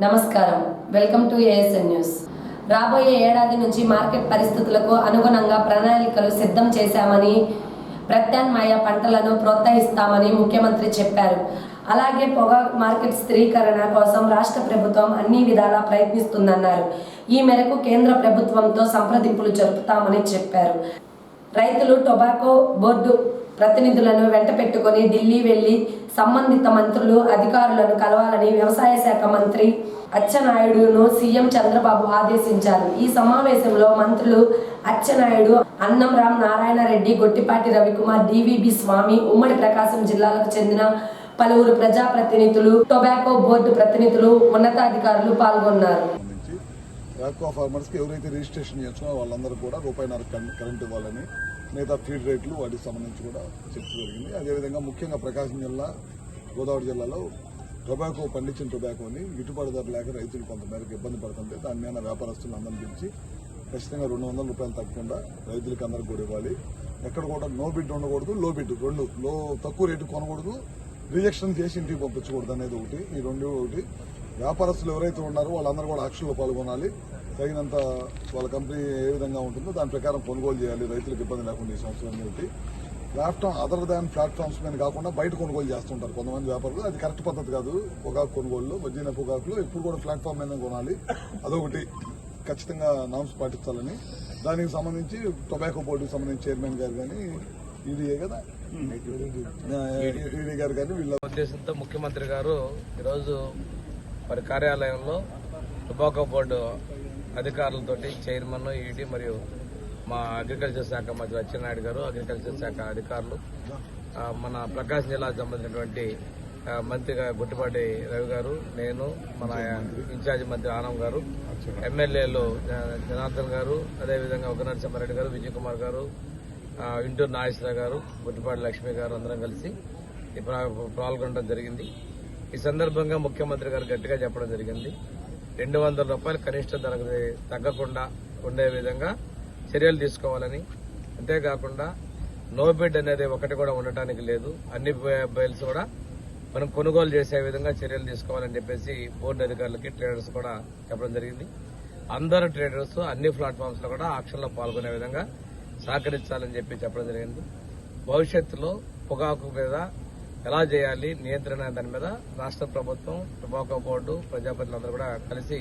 నమస్కారం. Welcome to ASN news. రాబోయే ఏడాది నుంచి మార్కెట్ పరిస్థితులకు అనుగుణంగా ప్రణాళికలు సిద్ధం చేశామని, ప్రత్యామ్నాయ పంటలను ప్రోత్సహిస్తామని ముఖ్యమంత్రి చెప్పారు. అలాగే పొగాకు మార్కెట్ స్థిరీకరణ కోసం రాష్ట్ర ప్రభుత్వం అన్ని విధాలా ప్రయత్నిస్తుందన్నారు. ఈ మేరకు కేంద్ర ప్రభుత్వంతో సంప్రదింపులు జరుపుతామని చెప్పారు. రైతులు టొబాకో బోర్డు ప్రతినిధులను వెంట పెట్టుకుని ఢిల్లీ వెళ్లి సంబంధిత మంత్రులు, అధికారులను కలవాలని వ్యవసాయ శాఖ మంత్రి అచ్చెన్నాయుడును సీఎం చంద్రబాబు ఆదేశించారు. ఈ సమావేశంలో మంత్రులు అచ్చెన్నాయుడు, అన్నం రామ్ నారాయణ రెడ్డి, గొట్టిపాటి రవికుమార్, డివిబి స్వామి, ఉమ్మడి ప్రకాశం జిల్లాలకు చెందిన పలువురు ప్రజాప్రతినిధులు, టొబాకో బోర్డు ప్రతినిధులు, ఉన్నతాధికారులు పాల్గొన్నారు. ఫార్మర్స్కి ఎవరైతే రిజిస్ట్రేషన్ చేస్తున్నారో వాళ్ళందరూ కూడా ₹1.5 కరెంట్ ఇవ్వాలని, మిగతా ఫీడ్ రేట్లు వాటికి సంబంధించి కూడా చర్చ జరిగింది. అదేవిధంగా ముఖ్యంగా ప్రకాశం జిల్లా, గోదావరి జిల్లాలో టొబాకో పండించిన టొబాకోని గిట్టుబాటు ధర లేక రైతులు కొంతమేరకు ఇబ్బంది పడుతుంటే దాని మీద వ్యాపారస్తులను అందరిని పిలిచి ఖచ్చితంగా ₹200 తగ్గకుండా రైతులకు అందరికి కూడా ఇవ్వాలి. ఎక్కడ కూడా నో బిడ్ ఉండకూడదు, లో బిడ్ రెండు, తక్కువ రేటు కొనకూడదు, రిజెక్షన్ చేసి ఇంటికి పంపించకూడదు అనేది ఒకటి. ఈ రెండు ఒకటి. వ్యాపారస్తులు ఎవరైతే ఉన్నారో వాళ్ళందరూ కూడా ఆక్షన్లో పాల్గొనాలి. తగినంత వాళ్ళ కంపెనీ ఏ విధంగా ఉంటుందో దాని ప్రకారం కొనుగోలు చేయాలి, రైతులకు ఇబ్బంది లేకుండా ఈ సంవత్సరం ఒకటి. ప్లాట్ఫామ్ అదర్ దాన్ ప్లాట్ఫామ్స్ మీద కాకుండా బయట కొనుగోలు చేస్తుంటారు కొంతమంది వ్యాపారులు. అది కరెక్ట్ పద్ధతి కాదు. పొగాకు కొనుగోలులో మధ్యన పొగాకులో ఎప్పుడు కూడా ప్లాట్ఫామ్ మీద కొనాలి. అదొకటి ఖచ్చితంగా నామ్స్ పాటించాలని. దానికి సంబంధించి టొబాకో బోర్డుకి సంబంధించి చైర్మన్ గారు కానీ, ఈడీ గారు కానీ వీళ్ళ ఉద్దేశంతో ముఖ్యమంత్రి గారు ఈరోజు వారి కార్యాలయంలో టొబాకో బోర్డు అధికారులతోటి, చైర్మన్, ఈడీ మరియు మా అగ్రికల్చర్ శాఖ మంత్రి అచ్చెన్నాయుడు గారు, అగ్రికల్చర్ శాఖ అధికారులు, మన ప్రకాశం జిల్లాకు సంబంధించినటువంటి మంత్రిగా గొట్టిపాటి రవి గారు, నేను, మన ఇన్ఛార్జి మంత్రి ఆనం గారు, ఎమ్మెల్యేలు జనార్దన్ గారు, అదేవిధంగా ఒక నరసింహారెడ్డి గారు, విజయ్ కుమార్ గారు, ఇంటూరు నాగేశ్వరరావు గారు, గొట్టిపాటి లక్ష్మి గారు అందరం కలిసి పాల్గొనడం జరిగింది. ఈ సందర్భంగా ముఖ్యమంత్రి గారు గట్టిగా చెప్పడం జరిగింది. ₹200 కనిష్ట ధరకు తగ్గకుండా ఉండే విధంగా చర్యలు తీసుకోవాలని. అంతేకాకుండా నో బిడ్ అనేది ఒకటి కూడా ఉండటానికి లేదు. అన్ని బయల్స్ కూడా మనం కొనుగోలు చేసే విధంగా చర్యలు తీసుకోవాలని చెప్పేసి బోర్డు అధికారులకి, ట్రేడర్స్ కూడా చెప్పడం జరిగింది. అందరు ట్రేడర్స్ అన్ని ప్లాట్ఫామ్స్ లో కూడా ఆక్షన్లో పాల్గొనే విధంగా సహకరించాలని చెప్పడం జరిగింది. భవిష్యత్తులో పొగాకు మీద ఎలా చేయాలి నియంత్రణ దాని మీద రాష్ట్ర ప్రభుత్వం, టొబాకో బోర్డు, ప్రజాప్రతినిధులందరూ కూడా కలిసి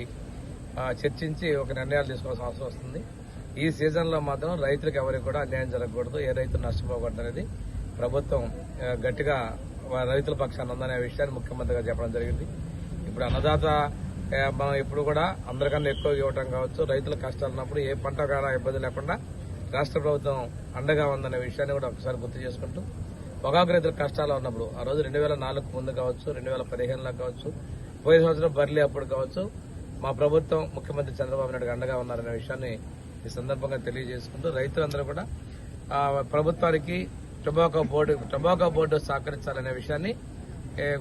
చర్చించి ఒక నిర్ణయాలు తీసుకోవాల్సిన అవసరం వస్తుంది. ఈ సీజన్లో మాత్రం రైతులకు ఎవరికి కూడా అన్యాయం జరగకూడదు, ఏ రైతు నష్టపోకూడదు అనేది ప్రభుత్వం గట్టిగా రైతుల పక్షాన ఉందనే విషయాన్ని ముఖ్యమంత్రి గారు చెప్పడం జరిగింది. ఇప్పుడు అన్నదాత మనం ఇప్పుడు కూడా అందరికన్నా ఎక్కువ ఇవ్వడం కావచ్చు, రైతుల కష్టాలు ఉన్నప్పుడు ఏ పంట కూడా ఇబ్బంది లేకుండా రాష్ట్ర ప్రభుత్వం అండగా ఉందనే విషయాన్ని కూడా ఒకసారి గుర్తు చేసుకుంటూ, పొగాకు రైతుల కష్టాలు ఉన్నప్పుడు ఆ రోజు 2004 ముందు కావచ్చు, 2015లో కావచ్చు, పోయిన సంవత్సరం బర్లీ అప్పుడు కావచ్చు, మా ప్రభుత్వం ముఖ్యమంత్రి చంద్రబాబు నాయుడు అండగా ఉన్నారనే విషయాన్ని ఈ సందర్భంగా తెలియజేసుకుంటూ రైతులందరూ కూడా ప్రభుత్వానికి టొబాకో బోర్డు సహకరించాలనే విషయాన్ని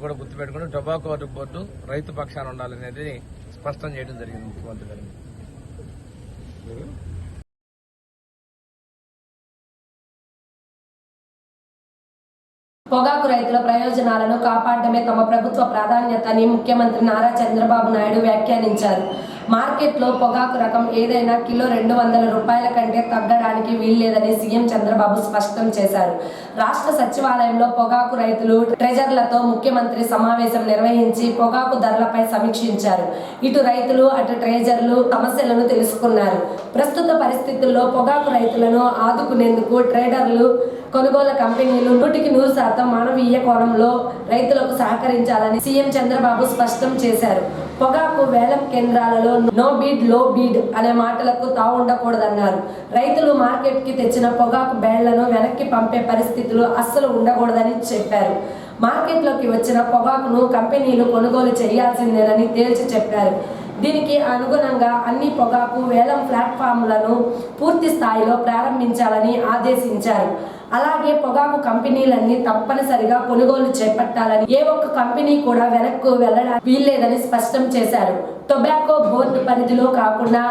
కూడా గుర్తుపెట్టుకుని టొబాకో బోర్డు రైతు పక్షాన ఉండాలనేది స్పష్టం చేయడం జరిగింది ముఖ్యమంత్రి గారు. పొగాకు రైతుల ప్రయోజనాలను కాపాడడమే తమ ప్రభుత్వ ప్రాధాన్యత అని ముఖ్యమంత్రి నారా చంద్రబాబు నాయుడు వ్యాఖ్యానించారు. మార్కెట్లో పొగాకు రకం ఏదైనా కిలో ₹200 కంటే తగ్గడానికి వీల్లేదని సీఎం చంద్రబాబు స్పష్టం చేశారు. రాష్ట్ర సచివాలయంలో పొగాకు రైతులు, ట్రెజర్లతో ముఖ్యమంత్రి సమావేశం నిర్వహించి పొగాకు ధరలపై సమీక్షించారు. ఇటు రైతులు, అటు ట్రెజర్లు సమస్యలను తెలుసుకున్నారు. ప్రస్తుత పరిస్థితుల్లో పొగాకు రైతులను ఆదుకునేందుకు ట్రేడర్లు, కొనుగోలు కంపెనీలు 100% మానవీయ కోణంలో రైతులకు సహకరించాలని సీఎం చంద్రబాబు స్పష్టం చేశారు. పొగాకు వేలం కేంద్రాలలో నో బిడ్, లో బిడ్ అనే మాటలకు తావుండకూడదన్నారు. రైతులు మార్కెట్ కి తెచ్చిన పొగాకు బేళ్లను వెనక్కి పంపే పరిస్థితులు అస్సలు ఉండకూడదని చెప్పారు. మార్కెట్లోకి వచ్చిన పొగాకును కంపెనీలు కొనుగోలు చేయాల్సిందేనని తేల్చి చెప్పారు. దీనికి అనుగుణంగా అన్ని పొగాకు వేలం ప్లాట్ఫామ్లను పూర్తి స్థాయిలో ప్రారంభించాలని ఆదేశించారు. అలాగే పొగాకు కంపెనీలన్నీ తప్పనిసరిగా కొనుగోలు చేపట్టాలని, ఏ ఒక్క కంపెనీ కూడా వెనక్కు వెళ్లడానికి వీల్లేదని స్పష్టం చేశారు. టొబాకో బోర్డు పరిధిలో కాకుండా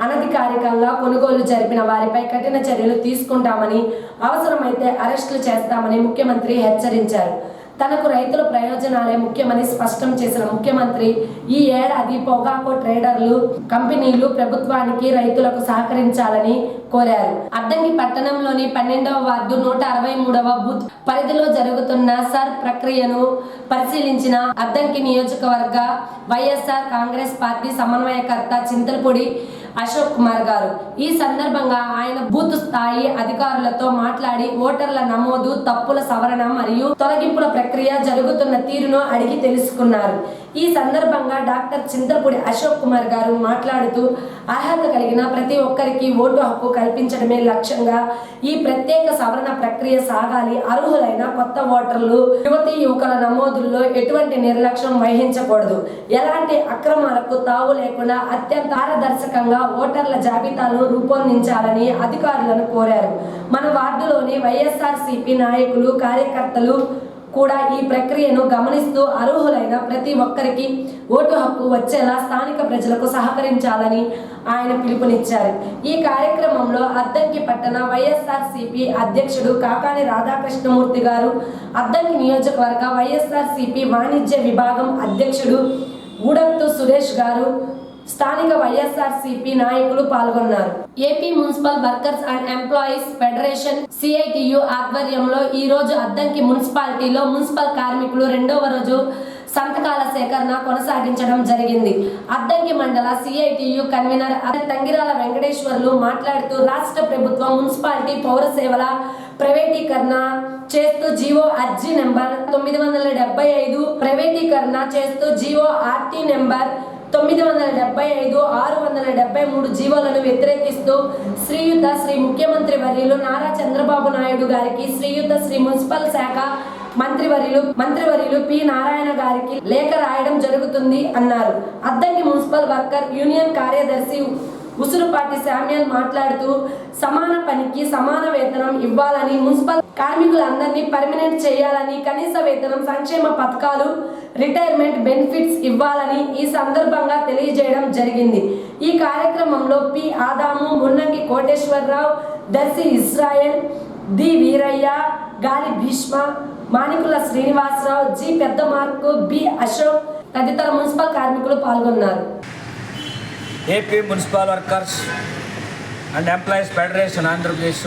అనధికారికంగా కొనుగోలు జరిపిన వారిపై కఠిన చర్యలు తీసుకుంటామని, అవసరమైతే అరెస్టులు చేస్తామని ముఖ్యమంత్రి హెచ్చరించారు. తనకు రైతుల ప్రయోజనాలే ముఖ్యమని స్పష్టం చేసిన ముఖ్యమంత్రి ఈ ఏడాది పొగాకు ట్రేడర్లు, కంపెనీలు ప్రభుత్వానికి, రైతులకు సహకరించాలని కోరారు. అద్దంకి పట్టణంలోని 12వ వార్డు 163వ బూత్ పరిధిలో జరుగుతున్న సర్ ప్రక్రియను పరిశీలించిన అద్దంకి నియోజకవర్గ వైఎస్ఆర్ కాంగ్రెస్ పార్టీ సమన్వయకర్త చింతలపూడి అశోక్ కుమార్ గారు ఈ సందర్భంగా ఆయన బూత్ స్థాయి అధికారులతో మాట్లాడి ఓటర్ల నమోదు, తప్పుల సవరణ మరియు తొలగింపుల ప్రక్రియ జరుగుతున్న తీరును అడిగి తెలుసుకున్నారు. ఈ సందర్భంగా డాక్టర్ చింతలపూడి అశోక్ కుమార్ గారు మాట్లాడుతూ అర్హత కలిగిన ప్రతి ఒక్కరికి ఓటు హక్కు కల్పించడమే లక్ష్యంగా ఈ ప్రత్యేక సవరణ ప్రక్రియ సాగాలి. అర్హులైన కొత్త ఓటర్లు, యువతీ యువకుల నమోదుల్లో ఎటువంటి నిర్లక్ష్యం వహించకూడదు. ఎలాంటి అక్రమాలకు తావు లేకుండా అత్యంత పారదర్శకంగా ఓటర్ల జాబితాను రూపొందించాలని అధికారులను కోరారు. మన వార్డులోని వైఎస్ఆర్సీపీ నాయకులు, కార్యకర్తలు కూడా ఈ ప్రక్రియను గమనిస్తూ అర్హులైన ప్రతి ఒక్కరికి ఓటు హక్కు వచ్చేలా స్థానిక ప్రజలకు సహకరించాలని ఆయన పిలుపునిచ్చారు. ఈ కార్యక్రమంలో అద్దంకి పట్టణ వైఎస్ఆర్సీపీ అధ్యక్షుడు కాకాని రాధాకృష్ణమూర్తి గారు, అద్దంకి నియోజకవర్గ వైఎస్ఆర్సీపీ వాణిజ్య విభాగం అధ్యక్షుడు గూడత్తు సురేష్ గారు, స్థానిక వైఎస్ఆర్సీపీ నాయకులు పాల్గొన్నారు. AP municipal workers and employees federation CITU ఆధ్వర్యంలో ఈ రోజు అద్దంకి మున్సిపాలిటీలో మున్సిపల్ కార్మికులు 2వ రోజు సంతకాల సేకరణ కొనసాగించడం జరిగింది. అద్దంకి మండల సిఐటియు కన్వీనర్ తంగిరాల వెంకటేశ్వర్లు మాట్లాడుతూ రాష్ట్ర ప్రభుత్వం మున్సిపాలిటీ పౌర సేవల ప్రైవేటీకరణ చేస్తూ జీవో అర్జీ నెంబర్ 975 ప్రైవేటీకరణ చేస్తూ జీవో ఆర్టీ నెంబర్ 975, 673 జీవోలను వ్యతిరేకిస్తూ శ్రీయుత శ్రీ ముఖ్యమంత్రి వర్యులు నారా చంద్రబాబు నాయుడు గారికి, శ్రీయుత శ్రీ మున్సిపల్ శాఖ మంత్రివర్యులు పి నారాయణ గారికి లేఖ రాయడం జరుగుతుంది అన్నారు. అద్దంకి మున్సిపల్ వర్కర్ యూనియన్ కార్యదర్శి ఉసురుపాటి శామ్యుల్ మాట్లాడుతూ సమాన పనికి సమాన వేతనం ఇవ్వాలని, మున్సిపల్ కార్మికులందరినీ పర్మనెంట్ చేయాలని, కనీస వేతనం, సంక్షేమ పథకాలు, రిటైర్మెంట్ బెనిఫిట్స్ ఇవ్వాలని ఈ సందర్భంగా తెలియజేయడం జరిగింది. ఈ కార్యక్రమంలో P Adamu, Munnangi Koteswararao, Darsi Israyel, D Veeraiah, Gali Bhishma, Manikula Srinivasarao, G Pedda Marku, B Ashok తదితర మున్సిపల్ కార్మికులు పాల్గొన్నారు. AP municipal workers and employees federation Andhra Pradesh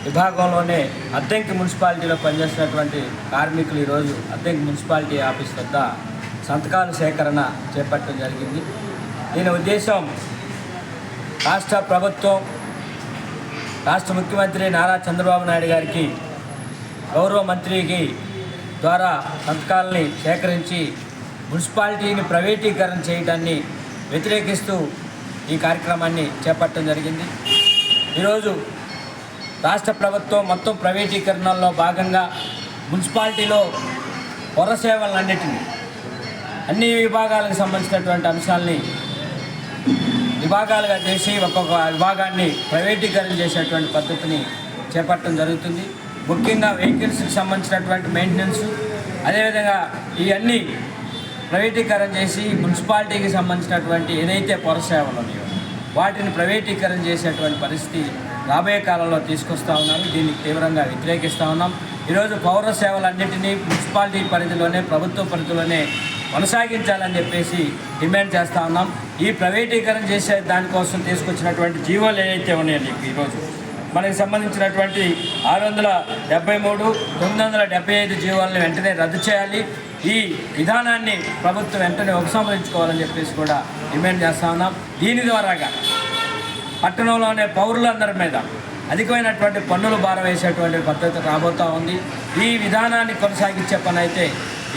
విభాగంలోనే అద్దంకి మున్సిపాలిటీలో పనిచేస్తున్నటువంటి కార్మికులు ఈరోజు అద్దంకి మున్సిపాలిటీ ఆఫీస్ వద్ద సంతకాల సేకరణ చేపట్టడం జరిగింది. దీని ఉద్దేశం రాష్ట్ర ప్రభుత్వం, రాష్ట్ర ముఖ్యమంత్రి నారా చంద్రబాబు నాయుడు గారికి, గౌరవ మంత్రికి ద్వారా సంతకాలని సేకరించి మున్సిపాలిటీని ప్రైవేటీకరణ చేయడాన్ని వ్యతిరేకిస్తూ ఈ కార్యక్రమాన్ని చేపట్టడం జరిగింది. ఈరోజు రాష్ట్ర ప్రభుత్వం మొత్తం ప్రైవేటీకరణలో భాగంగా మున్సిపాలిటీలో పొర సేవలన్నిటినీ, అన్ని విభాగాలకు సంబంధించినటువంటి అంశాలని విభాగాలుగా చేసి ఒక్కొక్క విభాగాన్ని ప్రైవేటీకరణ చేసేటువంటి పద్ధతిని చేపట్టడం జరుగుతుంది. ముఖ్యంగా వెహికల్స్కి సంబంధించినటువంటి మెయింటెనెన్స్, అదేవిధంగా ఇవన్నీ ప్రైవేటీకరణ చేసి మున్సిపాలిటీకి సంబంధించినటువంటి ఏదైతే పొర సేవలు ఉన్నాయో వాటిని ప్రైవేటీకరణ చేసేటువంటి పరిస్థితి రాబోయే కాలంలో తీసుకొస్తూ ఉన్నారు. దీనికి తీవ్రంగా వ్యతిరేకిస్తూ ఉన్నాం. ఈరోజు పౌర సేవలన్నింటినీ మున్సిపాలిటీ పరిధిలోనే, ప్రభుత్వ పరిధిలోనే కొనసాగించాలని చెప్పేసి డిమాండ్ చేస్తూ ఉన్నాం. ఈ ప్రైవేటీకరణ చేసే దానికోసం తీసుకొచ్చినటువంటి జీవోలు ఏవైతే ఉన్నాయో ఈరోజు మనకి సంబంధించినటువంటి 673, 975 జీవోలను వెంటనే రద్దు చేయాలి. ఈ విధానాన్ని ప్రభుత్వం వెంటనే ఉపసంహరించుకోవాలని చెప్పేసి కూడా డిమాండ్ చేస్తూ ఉన్నాం. దీని ద్వారాగా పట్టణంలోనే పౌరులందరి మీద అధికమైనటువంటి పన్నులు భారం వేసేటువంటి పద్ధతి రాబోతూ ఉంది. ఈ విధానాన్ని కొనసాగించే పని అయితే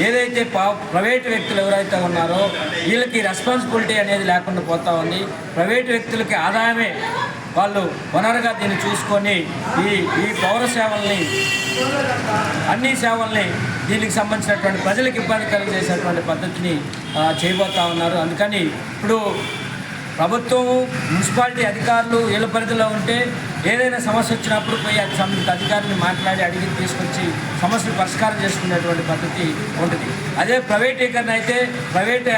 ఏదైతే ప్రైవేటు వ్యక్తులు ఎవరైతే ఉన్నారో వీళ్ళకి రెస్పాన్సిబిలిటీ అనేది లేకుండా పోతూ ఉంది. ప్రైవేటు వ్యక్తులకి ఆదాయమే వాళ్ళు వనరుగా దీన్ని చూసుకొని ఈ పౌర సేవల్ని, అన్ని సేవల్ని దీనికి సంబంధించినటువంటి ప్రజలకు ఇబ్బంది కలిగజేసేటువంటి పద్ధతిని చేయబోతూ ఉన్నారు. అందుకని ఇప్పుడు ప్రభుత్వం, మున్సిపాలిటీ అధికారులు వీళ్ళ పరిధిలో ఉంటే ఏదైనా సమస్య వచ్చినప్పుడు పోయి అది సంబంధిత అధికారులను మాట్లాడి అడిగి తీసుకొచ్చి సమస్యలు పరిష్కారం చేసుకునేటువంటి పద్ధతి ఉంటుంది. అదే ప్రైవేటీకరణ అయితే ప్రైవేట్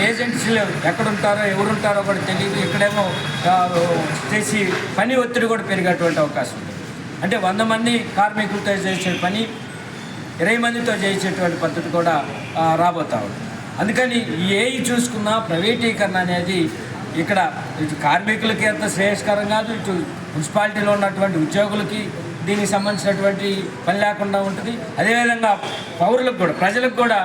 ఏజెన్సీలు ఎక్కడుంటారో ఎవరుంటారో కూడా తెలియదు. ఇక్కడేమో చేసి పని ఒత్తిడి కూడా పెరిగేటువంటి అవకాశం ఉంది. అంటే 100 మంది కార్మికులతో చేసే పని 20 మందితో చేయించేటువంటి పద్ధతి కూడా రాబోతా ఉంది. అందుకని ఏవి చూసుకున్నా ప్రైవేటీకరణ అనేది ఇక్కడ ఇటు కార్మికులకి ఎంత శ్రేయస్కరం కాదు, ఇటు మున్సిపాలిటీలో ఉన్నటువంటి ఉద్యోగులకి దీనికి సంబంధించినటువంటి పని లేకుండా ఉంటుంది. అదేవిధంగా పౌరులకు కూడా, ప్రజలకు కూడా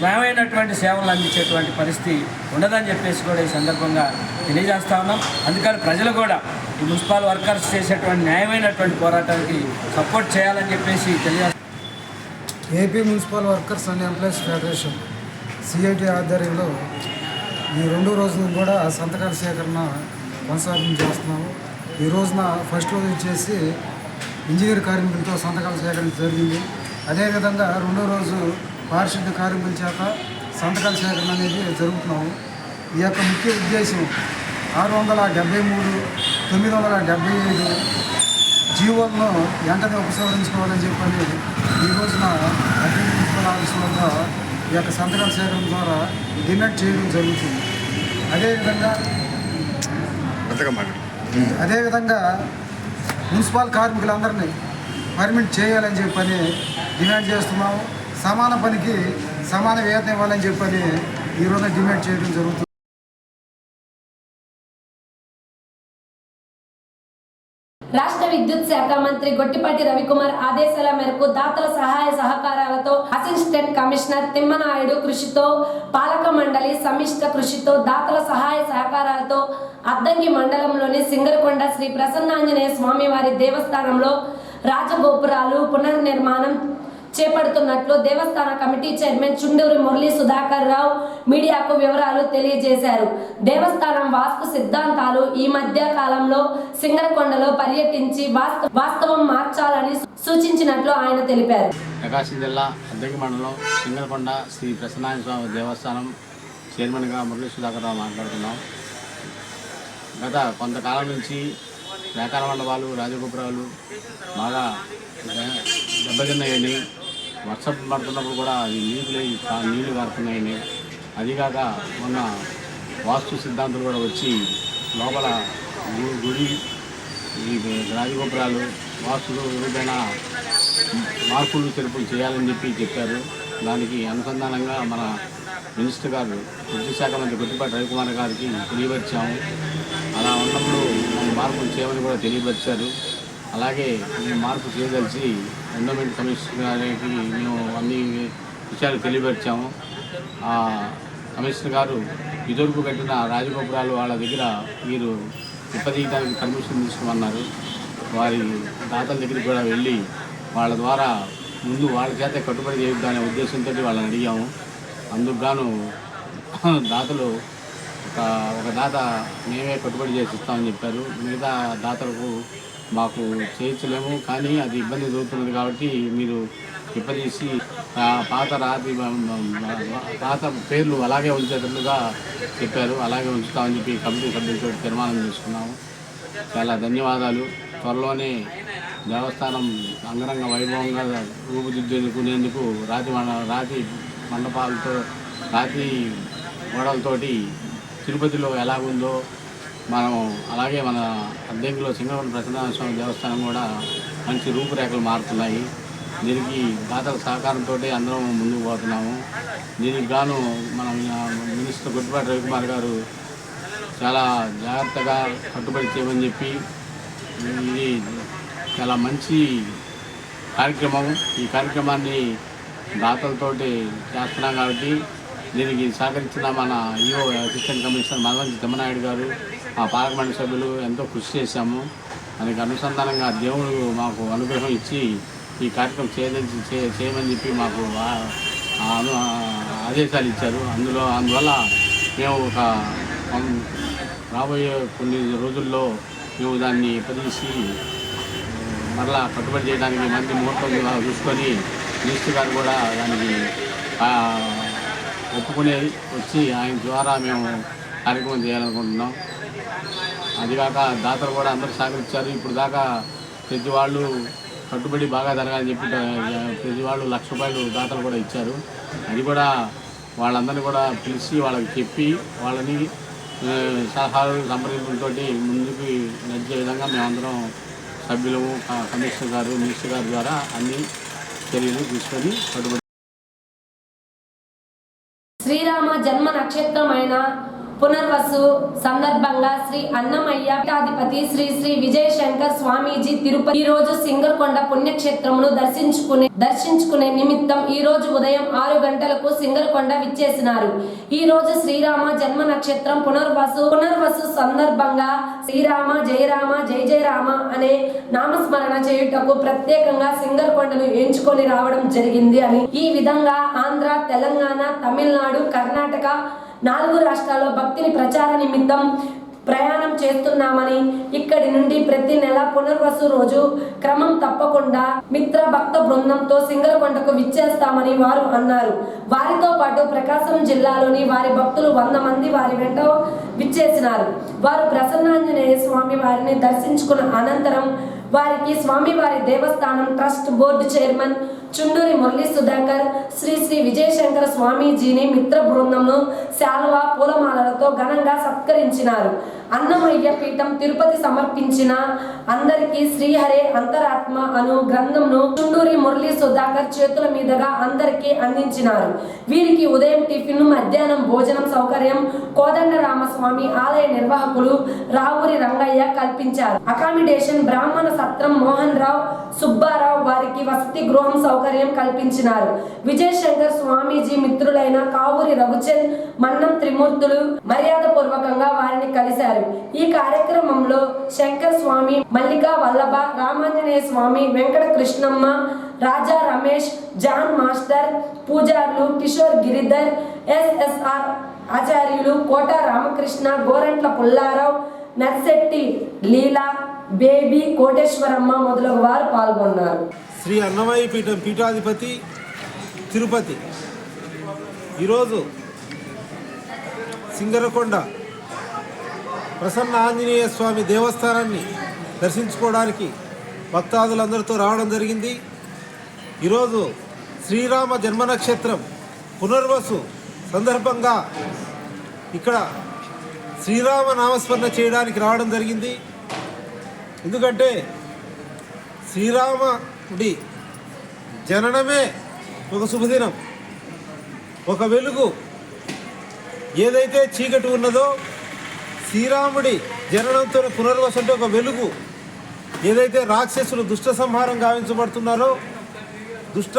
న్యాయమైనటువంటి సేవలు అందించేటువంటి పరిస్థితి ఉండదని చెప్పేసి కూడా ఈ సందర్భంగా తెలియజేస్తా ఉన్నాం. అందుకని ప్రజలు కూడా ఈ మున్సిపల్ వర్కర్స్ చేసేటువంటి న్యాయమైనటువంటి పోరాటానికి సపోర్ట్ చేయాలని చెప్పేసి తెలియజేస్తాం. AP municipal workers and employees federation CIT ఆధ్వర్యంలో ఈ 2 రోజులు కూడా సంతకాల సేకరణ కొనసాగం చేస్తున్నాము. ఈ రోజున ఫస్ట్ రోజు వచ్చేసి ఇంజనీర్ కార్మికులతో సంతకాల సేకరణ జరిగింది. అదేవిధంగా 2వ రోజు పారిశుద్ధ్య కార్మికుల చేత సంతకాల సేకరణ అనేది జరుగుతున్నాము. ఈ యొక్క ముఖ్య ఉద్దేశం 673, 975 జీవోలను వెంటనే ఉపసంహరించుకోవాలని చెప్పని ఈ రోజున అగ్ని మున్సిపల్ ఆఫీసుల వద్ద ఈ యొక్క సంతకాల సేకరణ ద్వారా డిమాండ్ చేయడం జరుగుతుంది. అదేవిధంగా మున్సిపల్ కార్మికులందరినీ పర్మిట్ చేయాలని చెప్పని డిమాండ్ చేస్తున్నాము. సమాన పనికి సమాన వేతనం ఇవ్వాలని చెప్పని ఈరోజు డిమాండ్ చేయడం జరుగుతుంది. రాష్ట్ర విద్యుత్ శాఖ మంత్రి గొట్టిపాటి రవికుమార్ ఆదేశాల మేరకు దాతల సహాయ సహకారాలతో అసిస్టెంట్ కమిషనర్ తిమ్మనాయుడు కృషితో, పాలక మండలి సమిష్ట కృషితో, దాతల సహాయ సహకారాలతో అద్దంకి మండలంలోని సింగరకొండ శ్రీ ప్రసన్నాంజనేయ స్వామివారి దేవస్థానంలో రాజగోపురాలు పునర్నిర్మాణం చేపడుతున్నట్లు దేవస్థాన కమిటీ చైర్మన్ చుండూరి మురళీ సుధాకర్ రావు మీడియాకు వివరాలు తెలియజేశారు. దేవస్థానం వాస్తు సిద్ధాంతాలు ఈ మధ్య కాలంలో సింగరకొండలో పర్యటించి వాస్తవం మార్చాలని సూచించినట్లు ఆయన తెలిపారు. ప్రకాశం జిల్లా అద్దంకి మండలం సింగరకొండ శ్రీ ప్రసన్నాంజనేయ స్వామి దేవస్థానం చైర్మన్గా మురళీ సుధాకర్ రావు మాట్లాడుతున్నాం. గత కొంతకాలం నుంచి వ్యాపార మండపాలు, రాజగోపురాలు బాగా దెబ్బతిన్నాయని, వర్షం పడుతున్నప్పుడు కూడా అది నీళ్లు కారుతున్నాయని, అదిగాక మొన్న వాస్తు సిద్ధాంతులు కూడా వచ్చి లోపల గుడి, ఈ రాజగోపురాలు వాస్తు రూపేణ మార్పులు చెరుపులు చేయాలని చెప్పారు. దానికి అనుసంధానంగా మన మినిస్టర్ గారు, విద్యుత్ శాఖ మంత్రి గొట్టిపాటి రవికుమార్ గారికి తెలియపరిచాము. అలా ఉన్నప్పుడు మనం మార్పులు చేయమని కూడా తెలియపరిచారు. అలాగే మేము మార్పు చేయదలిచి ఎండోమెంట్ కమిషనర్ గారికి మేము అన్ని విషయాలు తెలియపరిచాము. ఆ కమిషనర్ గారు ఇదివరకు కట్టిన రాజగోపురాలు వాళ్ళ దగ్గర మీరు విప్పదీయడానికి పర్మిషన్ తీసుకోమన్నారు. వారి దాతల దగ్గరికి కూడా వెళ్ళి వాళ్ళ ద్వారా ముందు వాళ్ళ చేత కట్టుబడి చేద్దామనే ఉద్దేశంతో వాళ్ళని అడిగాము. అందుకు గాను దాతలు ఒక దాత మేమే కట్టుబడి చేసి ఇస్తామని చెప్పారు. మిగతా దాతలకు మాకు చేయించలేము, కానీ అది ఇబ్బంది జరుగుతున్నది కాబట్టి మీరు విప్పదీసి పాత పేర్లు అలాగే ఉంచేటట్లుగా చెప్పారు. అలాగే ఉంచుతామని చెప్పి కమిటీ సభ్యులతో తీర్మానం చేసుకున్నాము. చాలా ధన్యవాదాలు. త్వరలోనే దేవస్థానం అంగరంగ వైభవంగా రూపుదిద్దుకునేందుకు రాతి మండపాలతో, రాతి గోడలతోటి తిరుపతిలో ఎలాగుందో మనం అలాగే మన అద్దంకిలో సింగరకొండ ప్రసన్నాంజనేయ స్వామి దేవస్థానం కూడా మంచి రూపురేఖలు మారుతున్నాయి. దీనికి దాతల సహకారంతో అందరం ముందుకు పోతున్నాము. దీనికి గాను మన మినిస్టర్ గొట్టిపాటి రవికుమార్ గారు చాలా జాగ్రత్తగా కట్టుబడి చేయమని చెప్పి, ఇది చాలా మంచి కార్యక్రమం. ఈ కార్యక్రమాన్ని దాతలతోటి చేస్తున్నాం కాబట్టి దీనికి సహకరించిన మన ఈఓ అసిస్టెంట్ కమిషనర్ మదవంతి తిమ్మనాయుడు గారు, మా పాలక మండలి సభ్యులు ఎంతో కృషి చేశాము. దానికి అనుసంధానంగా దేవుడు మాకు అనుగ్రహం ఇచ్చి ఈ కార్యక్రమం చేయమని చెప్పి మాకు ఆదేశాలు ఇచ్చారు. అందువల్ల మేము రాబోయే కొన్ని రోజుల్లో మేము దాన్ని ప్రదీసి మరలా కట్టుబడి చేయడానికి మంచి ముహూర్తం చూసుకొని మినిస్టర్ గారు కూడా దానికి ఒప్పుకునే వచ్చి ఆయన ద్వారా మేము కార్యక్రమం చేయాలనుకుంటున్నాం. అదిగాక దాతలు కూడా అందరూ సహకరించారు. ఇప్పుడు దాకా ప్రతి వాళ్ళు కట్టుబడి బాగా జరగాలని చెప్పి ప్రతి వాళ్ళు ₹1,00,000 దాతలు కూడా ఇచ్చారు. అది కూడా వాళ్ళందరినీ కూడా పిలిచి వాళ్ళకి చెప్పి వాళ్ళని సలహాలు సంప్రదింపులతోటి ముందుకు నడిచే విధంగా మేమందరం సభ్యులము, కమిషనర్ గారు, మినిస్టర్ గారి ద్వారా అన్నీ చర్యలు తీసుకొని కట్టుబడి శ్రీరామ జన్మ నక్షత్రమైన పునర్వసు సందర్భంగా శ్రీ అన్నమయ్య పీఠాధిపతి శ్రీ శ్రీ విజయశంకర్ స్వామీజీ తిరుపతి ఈ రోజు సింగరకొండ పుణ్యక్షేత్రమును దర్శించుకునే నిమిత్తం ఈ రోజు ఉదయం 6 గంటలకు సింగరకొండ విచ్చేసినారు. ఈ రోజు శ్రీరామ జన్మ నక్షత్రం పునర్వసు సందర్భంగా శ్రీరామ జయ రామ జయ జయ రామ అనే నామస్మరణ చేయుటకు ప్రత్యేకంగా సింగరకొండను ఎంచుకొని రావడం జరిగింది అని, ఈ విధంగా ఆంధ్ర, తెలంగాణ, తమిళనాడు, కర్ణాటక 4 రాష్ట్రాల్లో భక్తిని ప్రచార నిమిత్తం ప్రయాణం చేస్తున్నామని, ఇక్కడి నుండి ప్రతి నెల పునర్వసు రోజు క్రమం తప్పకుండా మిత్ర భక్త బృందంతో సింగరకొండకు విచ్చేస్తామని వారు అన్నారు. వారితో పాటు ప్రకాశం జిల్లాలోని వారి భక్తులు 100 మంది వారి వెంట విచ్చేసినారు. వారు ప్రసన్నాంజనేయ స్వామి వారిని దర్శించుకున్న అనంతరం వారికి స్వామివారి దేవస్థానం trust board chairman Chunduri Murali Sudhakar, Sri Sri Vijayashankara స్వామీజీని మిత్ర బృందంను శాలువా పూలమాలలతో ఘనంగా సత్కరించినారు. అన్నమయ్య పీఠం తిరుపతి సమర్పించిన అందరికీ శ్రీహరే అంతరాత్మ అను గ్రంథంను చుండూరి మురళీ సుధాకర్ చేతుల మీదుగా అందరికీ అందించినారు. వీరికి ఉదయం టిఫిన్, మధ్యాహ్నం భోజనం సౌకర్యం కోదండరామస్వామి ఆలయ నిర్వాహకులు రావూరి రంగయ్య కల్పించారు. అకామిడేషన్ బ్రాహ్మణ సత్రం మోహన్ రావు, సుబ్బారావు వారికి వసతి గృహం సౌకర్యం కల్పించినారు. విజయశంకర్ స్వామీజీ మిత్రులైన కావూరి రఘుచంద్, మన్నం త్రిమూర్తులు మర్యాదపూర్వకంగా వారిని కలిశారు. ఈ కార్యక్రమంలో శంకర్ స్వామి, మల్లికా వల్లభ, రామాంజనేయ స్వామి, వెంకట కృష్ణమ్మ, రాజా రమేష్, జాన్ మాస్టర్, పూజారులు కిషోర్ గిరిధర్, ఎస్ఎస్ఆర్ ఆచార్యులు, కోట రామకృష్ణ, గోరంట్ల పుల్లారావు, నర్సెట్టి లీలా, బేబీ, కోటేశ్వరమ్మ మొదలగు వారు పాల్గొన్నారు. శ్రీ అన్నమయ్య పీఠం పీఠాధిపతి తిరుపతి ఈరోజు సింగరకొండ ప్రసన్న ఆంజనేయ స్వామి దేవస్థానాన్ని దర్శించుకోవడానికి భక్తాదులందరితో రావడం జరిగింది. ఈరోజు శ్రీరామ జన్మ నక్షత్రం పునర్వసు సందర్భంగా ఇక్కడ శ్రీరామ నామస్మరణ చేయడానికి రావడం జరిగింది. ఎందుకంటే శ్రీరాముడి జననమే ఒక శుభదినం, ఒక వెలుగు. ఏదైతే చీకటి ఉన్నదో శ్రీరాముడి జననంతో పునర్వసు అంటే ఒక వెలుగు. ఏదైతే రాక్షసులు దుష్ట సంహారం గావించబడుతున్నారో, దుష్ట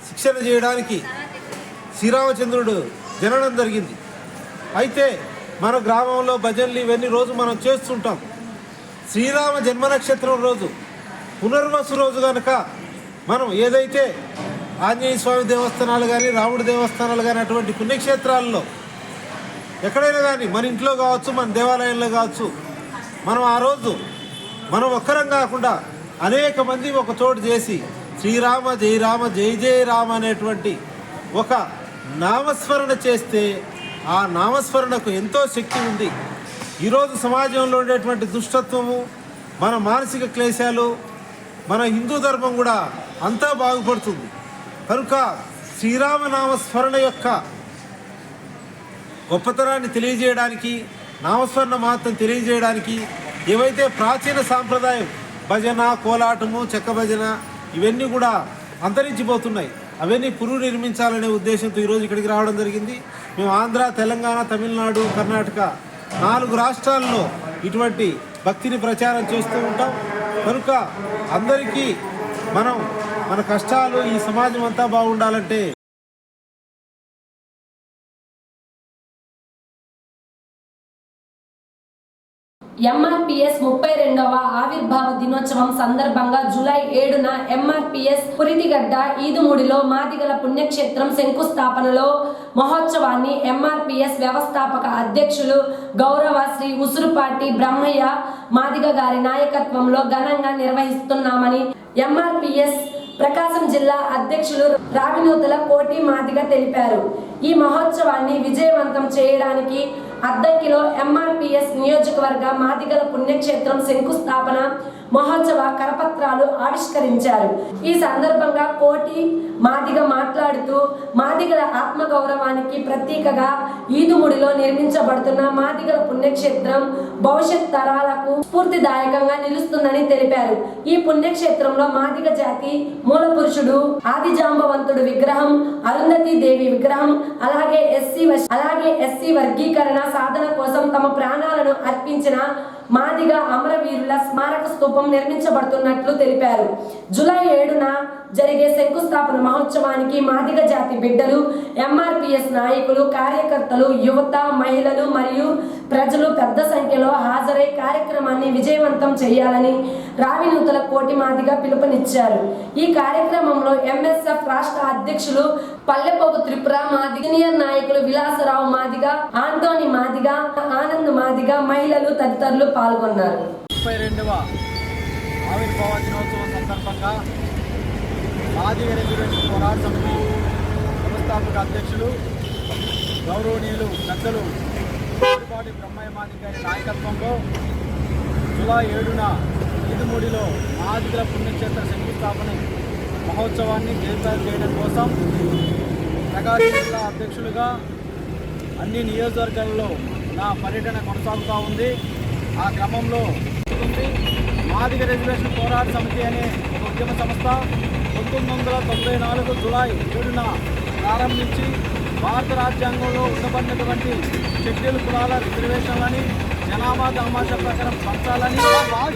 శిక్షణ చేయడానికి శ్రీరామచంద్రుడు జననం జరిగింది. అయితే మన గ్రామంలో భజనలు ఇవన్నీ రోజు మనం చేస్తుంటాం. శ్రీరామ జన్మ నక్షత్రం రోజు పునర్వసు రోజు కనుక మనం ఏదైతే ఆంజనేయ స్వామి దేవస్థానాలు కానీ, రాముడి దేవస్థానాలు కానీ, అటువంటి పుణ్యక్షేత్రాల్లో ఎక్కడైనా కానీ, మన ఇంట్లో కావచ్చు, మన దేవాలయంలో కావచ్చు, మనం ఆ రోజు మనం ఒక్కరం కాకుండా అనేక మంది ఒక చోటు చేసి శ్రీరామ జయ రామ జయ జయ రామ అనేటువంటి ఒక నామస్మరణ చేస్తే ఆ నామస్మరణకు ఎంతో శక్తి ఉంది. ఈరోజు సమాజంలో ఉండేటువంటి దుష్టత్వము, మన మానసిక క్లేశాలు, మన హిందూ ధర్మం కూడా అంతా బాగుపడుతుంది. కనుక శ్రీరామనామస్మరణ యొక్క గొప్పతనాన్ని తెలియజేయడానికి, నామస్మరణ మాత్రం తెలియజేయడానికి ఏవైతే ప్రాచీన సాంప్రదాయం భజన, కోలాటము, చెక్క భజన ఇవన్నీ కూడా అంతరించిపోతున్నాయి. అవన్నీ పునర్నిర్మించాలనే ఉద్దేశంతో ఈరోజు ఇక్కడికి రావడం జరిగింది. మేము ఆంధ్ర, తెలంగాణ, తమిళనాడు, కర్ణాటక 4 రాష్ట్రాల్లో ఇటువంటి భక్తిని ప్రచారం చేస్తూ ఉంటాం. కనుక అందరికీ మన కష్టాలు, ఈ సమాజం అంతా బాగుండాలంటే ఎంఆర్పిఎస్ 32వ ఆవిర్భావ దినోత్సవం సందర్భంగా జూలై 7న ఎంఆర్పిఎస్ పురిటిగడ్డ ఈదుమూడిలో మాదిగల పుణ్యక్షేత్రం శంకుస్థాపనలో మహోత్సవాన్ని ఎంఆర్పిఎస్ వ్యవస్థాపక అధ్యక్షులు గౌరవ శ్రీ ఉసురుపాటి బ్రహ్మయ్య మాదిగ గారి నాయకత్వంలో ఘనంగా నిర్వహిస్తున్నామని ఎంఆర్పిఎస్ ప్రకాశం జిల్లా అధ్యక్షులు రావినూతల కోటి మాదిగ తెలిపారు. ఈ మహోత్సవాన్ని విజయవంతం చేయడానికి అద్దంకిలో ఎంఆర్పిఎస్ నియోజకవర్గ మాదిగల పుణ్యక్షేత్రం శంకుస్థాపన మహోత్సవ కరపత్రాలు ఆవిష్కరించారు. ఈ సందర్భంగా కోటి మాదిగ మాట్లాడుతూ మాదిగల ఆత్మగౌరవానికి ప్రతీకగా ఈదుముడిలో నిర్మించబడుతున్న మాదిగల పుణ్యక్షేత్రం భవిష్యత్ తరాలకు స్ఫూర్తిదాయకంగా నిలుస్తుందని తెలిపారు. ఈ పుణ్యక్షేత్రంలో మాదిగ జాతి మూల పురుషుడు ఆదిజాంబవంతుడు విగ్రహం, అరుంధతి దేవి విగ్రహం, అలాగే ఎస్సీ వర్గీకరణ సాధన కోసం తమ ప్రాణాలను అర్పించిన మాదిగ అమరవీరుల స్మారక స్తూపం నిర్మించబడుతున్నట్లు తెలిపారు. జూలై 7న జరిగే శంకుస్థాపన మహోత్సవానికి మాదిగ జాతి బిడ్డలు, ఎంఆర్పిఎస్ నాయకులు, కార్యకర్తలు, యువత, మహిళలు మరియు ప్రజలు పెద్ద సంఖ్యలో హాజరై కార్యక్రమాన్ని విజయవంతం చేయాలని రావినూతల కోటి మాదిగ పిలుపునిచ్చారు. ఈ కార్యక్రమంలో ఎంఎస్ఎఫ్ రాష్ట్ర అధ్యక్షులు పల్లెపోగు త్రిపుర మాదిగ, సీనియర్ నాయకులు విలాసరావు మాదిగ, ఆంటోని మాదిగ, ఆనంద్ మాదిగ, మహిళలు తదితరులు పాల్గొన్నారు. 32వ ఆవిర్భావ దినోత్సవం సందర్భంగా మాదిగ రిజర్వేషన్ పోరాట సమితి వ్యవస్థాపక అధ్యక్షులు గౌరవనీయులు పెద్దలు పూడిపాటి బ్రహ్మయ్య మాదిగ గారి నాయకత్వంలో జూలై 7న ఈదుమూడిలో మాదిగల పుణ్యక్షేత్ర శంకుస్థాపన మహోత్సవాన్ని జయప్రదం చేయడం కోసం ప్రకాశం జిల్లా అధ్యక్షులుగా అన్ని నియోజకవర్గాల్లో నా పర్యటన కొనసాగుతూ ఉంది. ఆ క్రమంలో మాదిగ రిజర్వేషన్ పోరాట సమితి అనే ఒక ఉద్యమ సంస్థ 1994 జూలై 7న ప్రారంభించి భారత రాజ్యాంగంలో ఉండబడినటువంటి షెడ్యూల్ కులాల రిజర్వేషన్లని జనాభా దామాషా ప్రకారం పంచాలని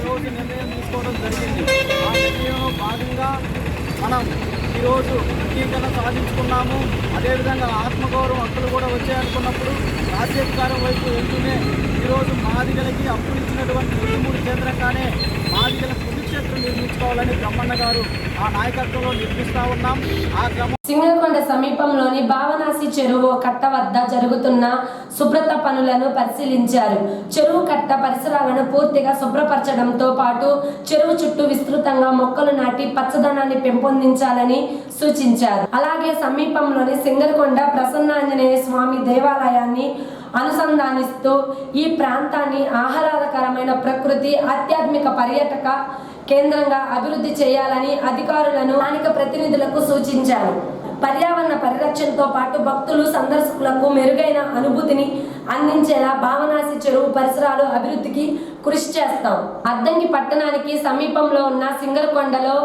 ఈరోజు నిర్ణయం తీసుకోవడం జరిగింది. ఆ నిర్ణయంలో భాగంగా మనం ఈరోజు వర్గీకరణ సాధించుకున్నాము. అదేవిధంగా ఆత్మగౌరవం హక్కులు కూడా వచ్చాయనుకున్నప్పుడు రాజ్యాధికారం వైపు వెళ్తూనే ఈరోజు మాదిగలకి అప్పులు ఇచ్చినటువంటి 23 కేంద్రంగానే మాదిగల పుణ్యక్షేత్రం నిర్మించుకోవాలని బ్రహ్మన్న గారు ఆ నాయకత్వంలో నిర్మిస్తూ ఉన్నాం. ఆ క్రమం సింగరకొండ సమీపంలోని భావనాసి చెరువు కట్ట వద్ద జరుగుతున్న శుభ్రత పనులను పరిశీలించారు. చెరువు కట్ట పరిసరాలను పూర్తిగా శుభ్రపరచడంతో పాటు చెరువు చుట్టూ విస్తృతంగా మొక్కలు నాటి పచ్చదనాన్ని పెంపొందించాలని సూచించారు. అలాగే సమీపంలోని సింగరకొండ ప్రసన్నాంజనేయ స్వామి దేవాలయాన్ని అనుసంధానిస్తూ ఈ ప్రాంతాన్ని ఆహ్లాదకరమైన ప్రకృతి, ఆధ్యాత్మిక పర్యాటక కేంద్రంగా అభివృద్ధి చేయాలని అధికారులను, స్థానిక ప్రతినిధులకు సూచించారు. పర్యావరణ పరిరక్షణతో పాటు భక్తులు, సందర్శకులకు మెరుగైన అనుభూతిని అందించేలా భావనాసి చెరువు పరిసరాలు అభివృద్ధికి కృషి చేస్తాం. అద్దంకి పట్టణానికి సమీపంలో ఉన్న సింగరకొండలో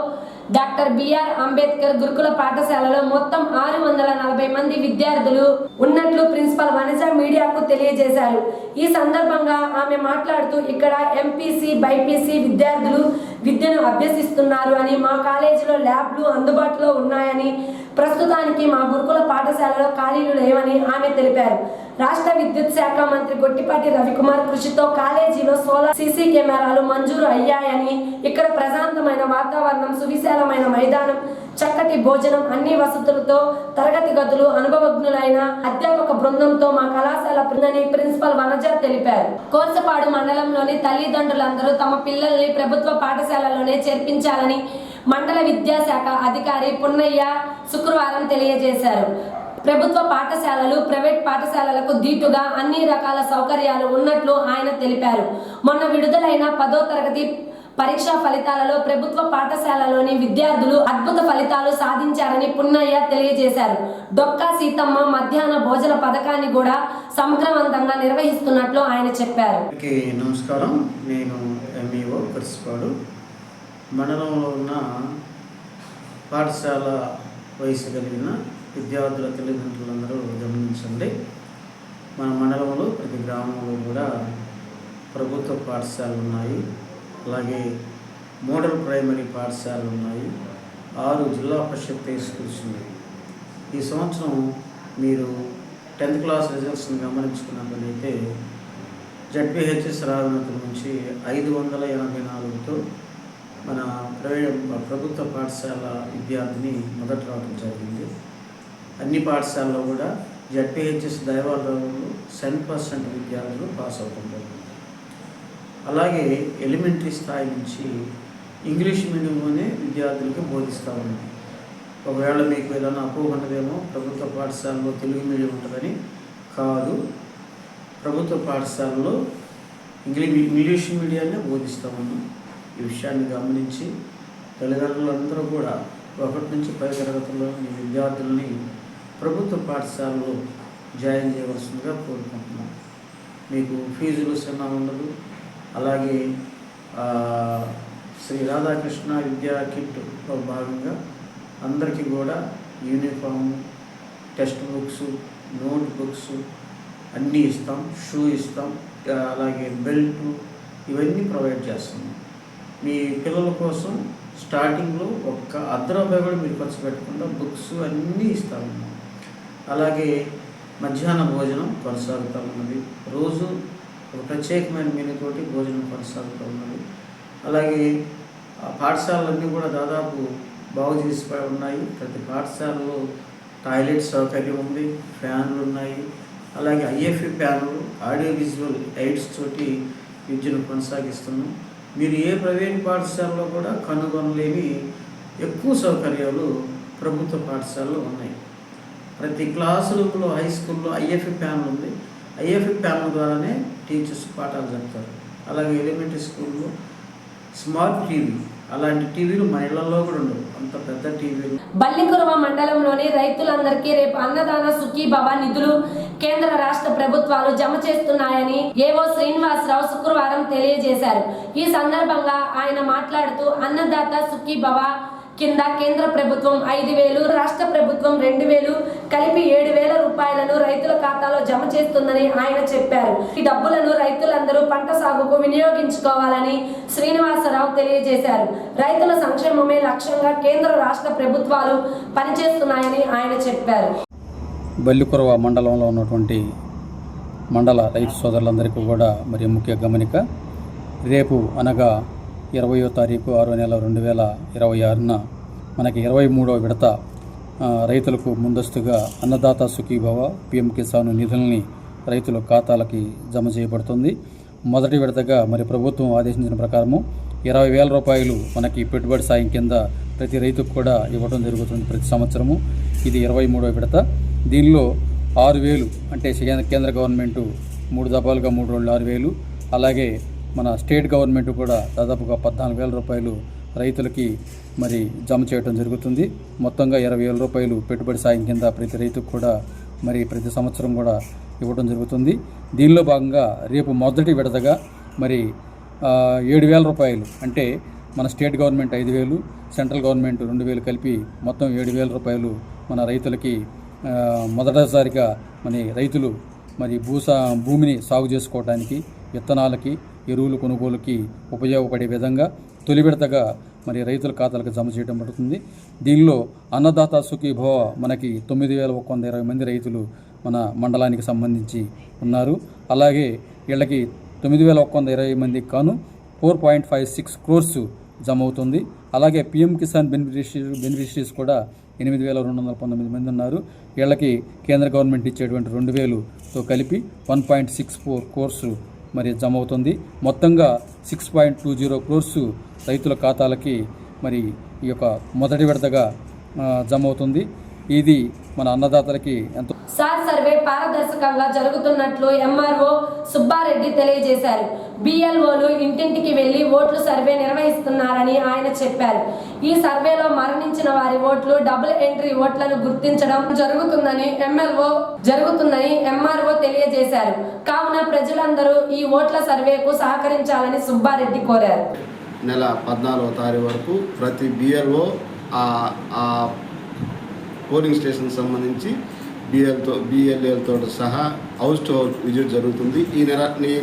డాక్టర్ బిఆర్ అంబేద్కర్ గురుకుల పాఠశాలలో మొత్తం 640 మంది విద్యార్థులు ఉన్నట్లు ప్రిన్సిపల్ వనజ మీడియాకు తెలియజేశారు. ఈ సందర్భంగా ఆమె మాట్లాడుతూ, ఇక్కడ ఎంపీసీ, బైపీసీ విద్యార్థులు విద్యను అభ్యసిస్తున్నారు అని, మా కాలేజీలో ల్యాబ్లు అందుబాటులో ఉన్నాయని, ప్రస్తుతానికి మా గురుకుల పాఠశాలలో ఖాళీలు లేవని ఆమె తెలిపారు. రాష్ట్ర విద్యుత్ శాఖ మంత్రి గొట్టిపాటి రవికుమార్ కృషితో కాలేజీలో సోలార్ సీసీ కెమెరాలు మంజూరు అయ్యాయని, ఇక్కడ ప్రశాంతమైన వాతావరణం, సువిశాలమైన మైదానం, చక్కటి భోజనం, అన్ని వసతులతో, తరగతి గదులు, అనుభవజ్ఞులైన అధ్యాపక బృందంతో మా కళాశాల ఉందని ప్రిన్సిపల్ వనజ తెలిపారు. కోర్సపాడు మండలంలోని తల్లిదండ్రులందరూ తమ పిల్లల్ని ప్రభుత్వ పాఠశాలలోనే చేర్పించాలని మండల విద్యాశాఖ అధికారి పున్నయ్య శుక్రవారం తెలియజేశారు. ప్రభుత్వ పాఠశాలలు, ప్రైవేట్ పాఠశాలలకు దీటుగా అన్ని రకాల సౌకర్యాలు ఉన్నట్లు ఆయన తెలిపారు. మొన్న విడుదలైన 10వ తరగతి పరీక్షా ఫలితాలలో ప్రభుత్వ పాఠశాలలోని విద్యార్థులు అద్భుత ఫలితాలు సాధించారని పున్నయ్య తెలియజేశారు. డొక్కా సీతమ్మ మధ్యాహ్న భోజన పథకాన్ని కూడా సమగ్రవంతంగా నిర్వహిస్తున్నట్లు ఆయన చెప్పారు. నమస్కారం, నేను ఎంఈఓ కరిసిపాడు. మండలంలో ఉన్న పాఠశాల వయసు కలిగిన విద్యార్థుల తల్లిదండ్రులందరూ గమనించండి. మన మండలంలో ప్రతి గ్రామంలో కూడా ప్రభుత్వ పాఠశాలలు ఉన్నాయి. అలాగే మోడల్ ప్రైమరీ పాఠశాలలు ఉన్నాయి. 6 జిల్లా పరిషత్ హై స్కూల్స్ ఉన్నాయి. ఈ సంవత్సరం మీరు 10th క్లాస్ రిజల్ట్స్ని గమనించుకున్నట్లయితే జడ్పీహెచ్ఎస్ రావినతుల నుంచి 584తో మన ప్రభుత్వ పాఠశాల విద్యార్థిని మొదట రావడం జరిగింది. అన్ని పాఠశాలలో కూడా జడ్పీహెచ్ఎస్ దైవాలలో 100% విద్యార్థులు పాస్ అవుతుంటారు. అలాగే ఎలిమెంటరీ స్థాయి నుంచి ఇంగ్లీష్ మీడియంలోనే విద్యార్థులకి బోధిస్తూ ఉంది. ఒకవేళ మీకు ఏదైనా అపోహ ఉన్నదేమో ప్రభుత్వ పాఠశాలలో తెలుగు మీడియం ఉంటుందని, కాదు, ప్రభుత్వ పాఠశాలలో ఇంగ్లీష్ మీడియాన్ని బోధిస్తూ ఉన్నాం. ఈ విషయాన్ని గమనించి తల్లిదండ్రులందరూ కూడా 1 నుంచి 10 తరగతుల్లో మీ విద్యార్థుల్ని ప్రభుత్వ పాఠశాలలో జాయిన్ చేయవలసిందిగా కోరుకుంటున్నాం. మీకు ఫీజులు చిన్న ఉండదు. అలాగే శ్రీ రాధాకృష్ణ విద్యా కిట్లో భాగంగా అందరికీ కూడా uniform, text books, note books అన్నీ ఇస్తాం. షూ ఇస్తాం. అలాగే బెల్ట్ ఇవన్నీ ప్రొవైడ్ చేస్తున్నాం. మీ పిల్లల కోసం స్టార్టింగ్లో ఒక్క ₹1 కూడా మీరు ఖర్చు పెట్టకుండా బుక్స్ అన్నీ ఇస్తాము. అలాగే మధ్యాహ్న భోజనం కొనసాగుతూ ఉన్నది. రోజు ఒక ప్రత్యేకమైన మెనూతోటి భోజనం కొనసాగుతూ ఉన్నది. అలాగే పాఠశాలలన్నీ కూడా దాదాపు బాగు చేసి ఉన్నాయి. ప్రతి పాఠశాలలో టాయిలెట్ సౌకర్యం ఉంది, ఫ్యాన్లు ఉన్నాయి. అలాగే IFE panel, audio visual AIDS తోటి విద్యను కొనసాగిస్తున్నాం. మీరు ఏ ప్రైవేట్ పాఠశాలలో కూడా కనుగొనలేని ఎక్కువ సౌకర్యాలు ప్రభుత్వ పాఠశాలలో ఉన్నాయి. ప్రతి క్లాస్ రూమ్లో హై స్కూల్లో IFE ప్యానల్ ఉంది. IFE ప్యానల్ ద్వారానే టీచర్స్ పాఠాలు చెప్తారు. అలాగే ఎలిమెంటరీ స్కూల్లో స్మార్ట్ టీవీ, అలాంటి టీవీలు మన ఇళ్లలో కూడా ఉండవు, అంత పెద్ద టీవీలు. బల్లికురవ మండలంలోని రైతులందరికీ రేపు అన్నదాన సుఖీభవ నిధులు కేంద్ర రాష్ట్ర ప్రభుత్వాలు జమ చేస్తున్నాయని ఏవో శ్రీనివాసరావు శుక్రవారం తెలియజేశారు. ఈ సందర్భంగా ఆయన మాట్లాడుతూ అన్నదాత సుఖీభవ కింద కేంద్ర ప్రభుత్వం 5,000, రాష్ట్ర ప్రభుత్వం 2,000 కలిపి 7,000 రూపాయలను రైతుల ఖాతాలో జమ చేస్తుందని ఆయన చెప్పారు. ఈ డబ్బులను రైతులందరూ పంట సాగుకు వినియోగించుకోవాలని శ్రీనివాసరావు తెలియజేశారు. రైతుల సంక్షేమమే లక్ష్యంగా కేంద్ర రాష్ట్ర ప్రభుత్వాలు పనిచేస్తున్నాయని ఆయన చెప్పారు. బల్లికురవ మండలంలో ఉన్నటువంటి మండల రైతు సోదరులందరికీ కూడా మరి ముఖ్య గమనిక, రేపు అనగా 20వ తారీఖు 6వ నెల 2026న మనకి 23వ విడత రైతులకు ముందస్తుగా అన్నదాత సుఖీభవ PM కిసాన్ నిధులని రైతుల ఖాతాలకి జమ చేయబడుతుంది. మొదటి విడతగా మరి ప్రభుత్వం ఆదేశించిన ప్రకారము 20,000 రూపాయలు మనకి పెట్టుబడి సాయం కింద ప్రతి రైతుకు కూడా ఇవ్వడం జరుగుతుంది ప్రతి సంవత్సరము. ఇది 23వ విడత. దీనిలో 6,000 అంటే కేంద్ర గవర్నమెంటు 3 దఫాలుగా 3 రోజులు 6,000, అలాగే మన స్టేట్ గవర్నమెంట్ కూడా దాదాపుగా 14,000 రూపాయలు రైతులకి మరి జమ చేయడం జరుగుతుంది. మొత్తంగా 20,000 రూపాయలు పెట్టుబడి సాయం కింద ప్రతి రైతుకు కూడా మరి ప్రతి సంవత్సరం కూడా ఇవ్వడం జరుగుతుంది. దీనిలో భాగంగా రేపు మొదటి విడతగా మరి 7,000 రూపాయలు అంటే మన స్టేట్ గవర్నమెంట్ 5,000, సెంట్రల్ గవర్నమెంట్ 2,000 కలిపి మొత్తం 7,000 రూపాయలు మన రైతులకి మొదటిసారిగా మన రైతులు మరి భూమిని సాగు చేసుకోవడానికి, విత్తనాలకి, ఎరువులు కొనుగోలుకి ఉపయోగపడే విధంగా తొలి విడతగా మరి రైతుల ఖాతాలకు జమ చేయడం పడుతుంది. దీనిలో అన్నదాత సుఖీభవ మనకి 9,120 మంది రైతులు మన మండలానికి సంబంధించి ఉన్నారు. అలాగే వీళ్ళకి 9,120 మందికి కాను 4.56 crores జమ అవుతుంది. అలాగే PM కిసాన్ బెనిఫిషరీస్ కూడా 8,219 మంది ఉన్నారు. వీళ్ళకి కేంద్ర గవర్నమెంట్ ఇచ్చేటువంటి 2,000తో కలిపి 1.64 crores మరి జమ అవుతుంది. మొత్తంగా 6.20 crores రైతుల ఖాతాలకి మరి ఈ యొక్క మొదటి విడతగా జమ అవుతుంది. ఇది మన అన్నదాతలకి ఎంతో సర్వే పారదర్శకంగా జరుగుతున్నట్లు MRO సుబ్బారెడ్డి తెలియజేశారు. BLOలు ఇంటింటికి వెళ్లి ఓట్లు సర్వే నిర్వహిస్తున్నారని ఆయన చెప్పారు. ఈ సర్వేలో మరణించిన వారి ఓట్లు డబుల్ ఎంట్రీ ఓట్లను గుర్తించడం జరుగుతుందని MRO తెలియజేశారు. కావున ప్రజలందరూ ఈ ఓట్ల సర్వేకు సహకరించాలని సుబ్బారెడ్డి కోరారు. నెల 14వ తారీఖు వరకు ప్రతి BLO పోలింగ్ స్టేషన్ సంబంధించి BLAలతో సహా హౌస్ టు హౌస్ విజిట్ జరుగుతుంది. ఈ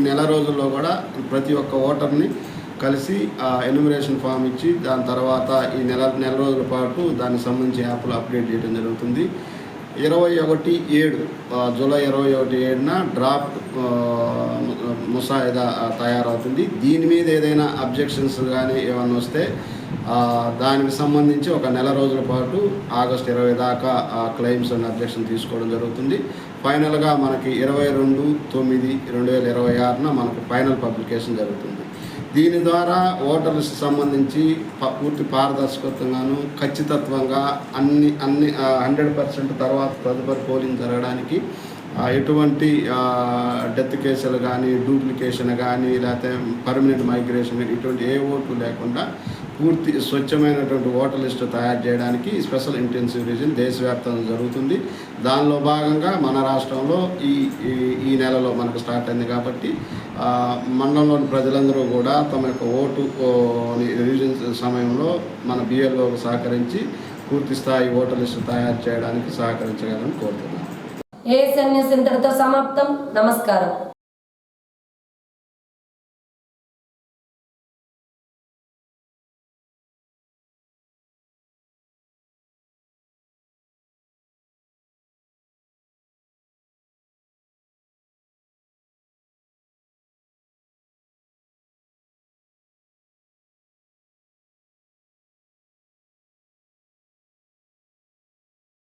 నెల రోజుల్లో కూడా ప్రతి ఒక్క ఓటర్ని కలిసి ఎన్యూమరేషన్ ఫామ్ ఇచ్చి దాని తర్వాత ఈ నెల రోజుల పాటు దానికి సంబంధించి యాప్లో అప్డేట్ చేయడం జరుగుతుంది. 21/7 జూలై 21/7న డ్రాఫ్ట్ ముసాయిదా తయారవుతుంది. దీని మీద ఏదైనా అబ్జెక్షన్స్ కానీ ఏమైనా వస్తే దానికి సంబంధించి ఒక నెల రోజుల పాటు ఆగస్టు 20 దాకా క్లెయిమ్స్ అండ్ అబ్జెక్షన్ తీసుకోవడం జరుగుతుంది. ఫైనల్గా మనకి 22/9/2026న మనకు ఫైనల్ పబ్లికేషన్ జరుగుతుంది. దీని ద్వారా ఓటర్లకు సంబంధించి పూర్తి పారదర్శకత్వంగాను ఖచ్చితత్వంగా అన్ని 100% తర్వాత తదుపరి పోలింగ్ జరగడానికి ఎటువంటి డెత్ కేసులు కానీ, డూప్లికేషన్ కానీ, లేకపోతే పర్మనెంట్ మైగ్రేషన్ కానీ ఇటువంటి ఏ ఓట్లు లేకుండా పూర్తి స్వచ్ఛమైనటువంటి ఓటర్ లిస్టు తయారు చేయడానికి స్పెషల్ ఇంటెన్సివ్ రివిజన్ దేశవ్యాప్తంగా జరుగుతుంది. దానిలో భాగంగా మన రాష్ట్రంలో ఈ నెలలో మనకు స్టార్ట్ అయింది కాబట్టి మండలంలోని ప్రజలందరూ కూడా తమ యొక్క ఓటు రివిజన్ సమయంలో మన బిఎల్ఓకు సహకరించి పూర్తి స్థాయి ఓటర్ లిస్టు తయారు చేయడానికి సహకరించగలని కోరుతున్నాను. ఏఎస్ఎన్ న్యూస్ ఇంతటితో సమాప్తం. నమస్కారం.